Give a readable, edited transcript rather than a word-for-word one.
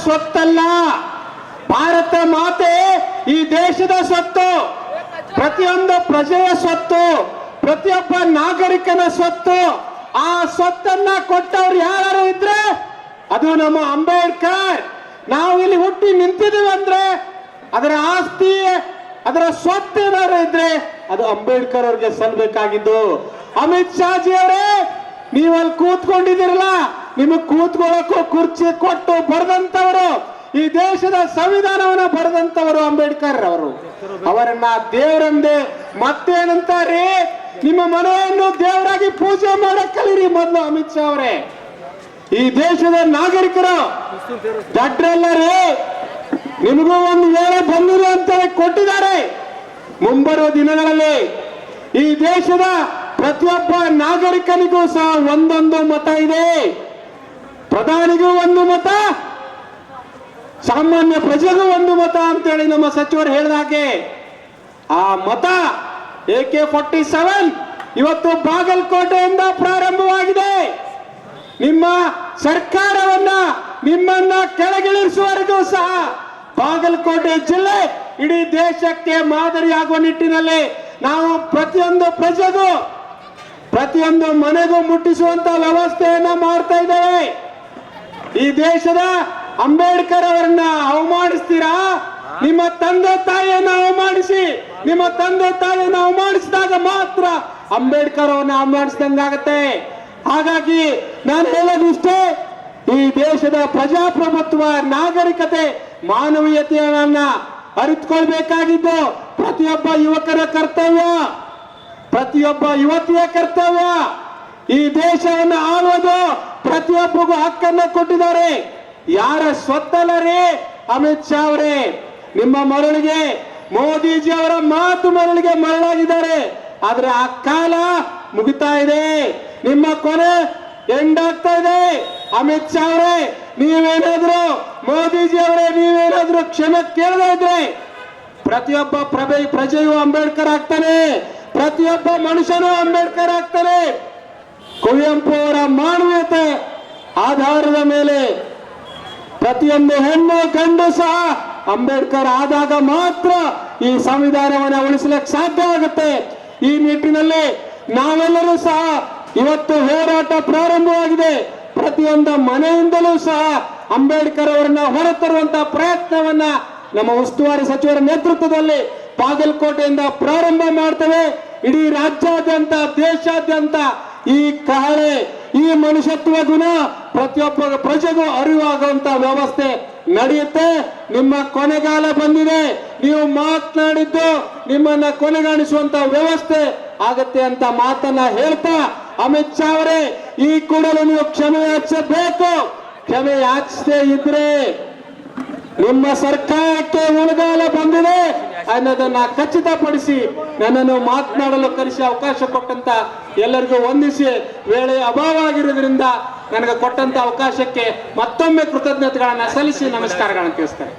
ಸ್ವತ್ತಲ್ಲ, ಭಾರತ ಮಾತೆ ಈ ದೇಶದ ಸ್ವತ್ತು, ಪ್ರತಿಯೊಂದು ಪ್ರಜೆಯ ಸ್ವತ್ತು, ಪ್ರತಿಯೊಬ್ಬ ನಾಗರಿಕನ ಸ್ವತ್ತು. ಆ ಸ್ವತ್ತನ್ನ ಕೊಟ್ಟವ್ರು ಯಾರು ಇದ್ರೆ ಅದು ನಮ್ಮ ಅಂಬೇಡ್ಕರ್. ನಾವು ಇಲ್ಲಿ ಹುಟ್ಟಿ ನಿಂತಿದ್ದೀವಿ ಅಂದ್ರೆ ಅದರ ಆಸ್ತಿ, ಅದರ ಸ್ವತ್ತು ಏನಾದ್ರು ಇದ್ರೆ ಅದು ಅಂಬೇಡ್ಕರ್ ಅವ್ರಿಗೆ ಸಲ್ಲಬೇಕಾಗಿದ್ದು. ಅಮಿತ್ ಶಾಜಿ ಅವರೇ, ನೀವಲ್ಲಿ ಕೂತ್ಕೊಂಡಿದ್ದೀರಲ್ಲ, ನಿಮಗೆ ಕೂತ್ಕೊಳ್ಳೋಕ್ಕೂ ಕುರ್ಚಿ ಕೊಟ್ಟು ಬರೆದಂತವರು, ಈ ದೇಶದ ಸಂವಿಧಾನವನ್ನ ಬರೆದಂತವರು ಅಂಬೇಡ್ಕರ್ ಅವರು. ಅವರನ್ನ ದೇವರಂದೇ ಮತ್ತೇನಂತಾರೆ, ನಿಮ್ಮ ಮನೆಯನ್ನು ದೇವರಾಗಿ ಪೂಜೆ ಮಾಡಕ್ ಕಲೀರಿ ಮೊದಲು. ಅಮಿತ್ ಶಾ ಅವರೇ, ಈ ದೇಶದ ನಾಗರಿಕರು ದಡ್ರಲ್ಲರೇ, ನಿಮಗೂ ಒಂದು ವೇಳೆ ಬಂದಿದೆ ಅಂತ ಕೊಟ್ಟಿದ್ದಾರೆ. ಮುಂಬರುವ ದಿನಗಳಲ್ಲಿ ಈ ದೇಶದ ಪ್ರತಿಯೊಬ್ಬ ನಾಗರಿಕನಿಗೂ ಸಹ ಒಂದೊಂದು ಮತ ಇದೆ. ಪ್ರಧಾನಿಗೂ ಒಂದು ಮತ, ಸಾಮಾನ್ಯ ಪ್ರಜೆಗೂ ಒಂದು ಮತ ಅಂತೇಳಿ ನಮ್ಮ ಸಚಿವರು ಹೇಳಿದ ಹಾಗೆ ಆ ಮತ AK-47 ಇವತ್ತು ಬಾಗಲಕೋಟೆಯಿಂದ ಪ್ರಾರಂಭವಾಗಿದೆ. ನಿಮ್ಮ ಸರ್ಕಾರವನ್ನ, ನಿಮ್ಮನ್ನ ಕೆಳಗಿಳಿಸುವವರೆಗೂ ಸಹ ಬಾಗಲಕೋಟೆ ಜಿಲ್ಲೆ ಇಡೀ ದೇಶಕ್ಕೆ ಮಾದರಿಯಾಗುವ ನಿಟ್ಟಿನಲ್ಲಿ ನಾವು ಪ್ರತಿಯೊಂದು ಪ್ರಜೆಗೂ, ಪ್ರತಿಯೊಂದು ಮನೆಗೂ ಮುಟ್ಟಿಸುವಂತ ವ್ಯವಸ್ಥೆಯನ್ನ ಮಾಡ್ತಾ ಇದ್ದೇವೆ. ಈ ದೇಶದ ಅಂಬೇಡ್ಕರ್ ಅವರನ್ನ ಅವಮಾನಿಸ್ತೀರಾ? ನಿಮ್ಮ ತಂದೆ ತಾಯಿಯನ್ನ ಅವಮಾನಿಸಿ, ನಿಮ್ಮ ತಂದೆ ತಾಯಿಯನ್ನ ಅವಮಾನಿಸಿದಾಗ ಮಾತ್ರ ಅಂಬೇಡ್ಕರ್ ಅವರನ್ನ ಅವಮಾನಿಸಿದಂಗಾಗತ್ತೆ. ಹಾಗಾಗಿ ನಾನು ಹೇಳೋದಿಷ್ಟೇ, ಈ ದೇಶದ ಪ್ರಜಾಪ್ರಭುತ್ವ, ನಾಗರಿಕತೆ, ಮಾನವೀಯತೆಯನ್ನ ಅರಿತುಕೊಳ್ಬೇಕಾಗಿದ್ದು ಪ್ರತಿಯೊಬ್ಬ ಯುವಕರ ಕರ್ತವ್ಯ, ಪ್ರತಿಯೊಬ್ಬ ಯುವತಿಯ ಕರ್ತವ್ಯ. ಈ ದೇಶವನ್ನು ಆಳುವುದು ಪ್ರತಿಯೊಬ್ಬರಿಗೂ ಹಕ್ಕನ್ನ ಕೊಟ್ಟಿದ್ದಾರೆ. ಯಾರ ಸ್ವತ್ತಲ್ಲರೇ ಅಮಿತ್ ಶಾ ಅವರೇ, ನಿಮ್ಮ ಮರಳಿಗೆ ಮೋದಿಜಿ ಅವರ ಮಾತು ಮರಳಿಗೆ ಮರಳಾಗಿದ್ದಾರೆ. ಆದ್ರೆ ಆ ಕಾಲ ಮುಗಿತಾ ಇದೆ, ನಿಮ್ಮ ಕೊನೆ ಎಂಡಾಗ್ತಾ ಇದೆ. ಅಮಿತ್ ಶಾ ಅವರೇ, ನೀವೇನಾದ್ರು, ಮೋದಿಜಿ ಅವರೇ ನೀವೇನಾದ್ರು ಕ್ಷಮೆ ಕೇಳದೇ ಇದ್ರೆ ಪ್ರತಿಯೊಬ್ಬ ಪ್ರಜೆಯು ಅಂಬೇಡ್ಕರ್ ಆಗ್ತಾನೆ, ಪ್ರತಿಯೊಬ್ಬ ಮನುಷ್ಯನು ಅಂಬೇಡ್ಕರ್ ಆಗ್ತಾನೆ. ಕುವೆಂಪು ಅವರ ಮಾನವೀಯತೆ ಆಧಾರದ ಮೇಲೆ ಪ್ರತಿಯೊಂದು ಹೆಣ್ಣು ಗಂಡು ಸಹ ಅಂಬೇಡ್ಕರ್ ಆದಾಗ ಮಾತ್ರ ಈ ಸಂವಿಧಾನವನ್ನು ಉಳಿಸಲಿಕ್ಕೆ ಸಾಧ್ಯ ಆಗುತ್ತೆ. ಈ ನಿಟ್ಟಿನಲ್ಲಿ ನಾವೆಲ್ಲರೂ ಸಹ ಇವತ್ತು ಹೋರಾಟ ಪ್ರಾರಂಭವಾಗಿದೆ. ಪ್ರತಿಯೊಂದು ಮನೆಯಿಂದಲೂ ಸಹ ಅಂಬೇಡ್ಕರ್ ಅವರನ್ನ ಹೊರತರುವಂತಹ ಪ್ರಯತ್ನವನ್ನ ನಮ್ಮ ಉಸ್ತುವಾರಿ ಸಚಿವರ ನೇತೃತ್ವದಲ್ಲಿ ಬಾಗಲಕೋಟೆಯಿಂದ ಪ್ರಾರಂಭ ಮಾಡ್ತೇವೆ. ಇಡೀ ರಾಜ್ಯಾದ್ಯಂತ, ದೇಶಾದ್ಯಂತ ಈ ಕಹಳೆ, ಈ ಮನುಷ್ಯತ್ವ ಗುಣ ಪ್ರತಿಯೊಬ್ಬ ಪ್ರಜೆಗೂ ಅರಿವಾಗುವಂತ ವ್ಯವಸ್ಥೆ ನಡೆಯುತ್ತೆ. ನಿಮ್ಮ ಕೊನೆಗಾಲ ಬಂದಿದೆ. ನೀವು ಮಾತನಾಡಿದ್ದು ನಿಮ್ಮನ್ನ ಕೊನೆಗಾಣಿಸುವಂತ ವ್ಯವಸ್ಥೆ ಆಗತ್ತೆ ಅಂತ ಮಾತನ್ನ ಹೇಳ್ತಾ, ಅಮಿತ್ ಶಾ ಅವರೇ, ಈ ಕೂಡಲೇ ನೀವು ಕ್ಷಮೆ ಯಾಚಿಸಬೇಕು. ಕ್ಷಮೆ ಯಾಚಿಸದೇ ಇದ್ರೆ ನಿಮ್ಮ ಸರ್ಕಾರಕ್ಕೆ ಉಳಿಗಾಲ ಬಂದಿದೆ ಅನ್ನೋದನ್ನ ಖಚಿತಪಡಿಸಿ ನನ್ನನ್ನು ಮಾತನಾಡಲು ಕರೆಸಿ ಅವಕಾಶ ಕೊಟ್ಟಂತ ಎಲ್ಲರಿಗೂ ವಂದಿಸಿ, ವೇಳೆ ಅಭಾವ ಆಗಿರೋದ್ರಿಂದ ನನಗೆ ಕೊಟ್ಟಂತ ಅವಕಾಶಕ್ಕೆ ಮತ್ತೊಮ್ಮೆ ಕೃತಜ್ಞತೆಗಳನ್ನ ಸಲ್ಲಿಸಿ ನಮಸ್ಕಾರಗಳನ್ನು ತಿಳಿಸ್ತೇನೆ.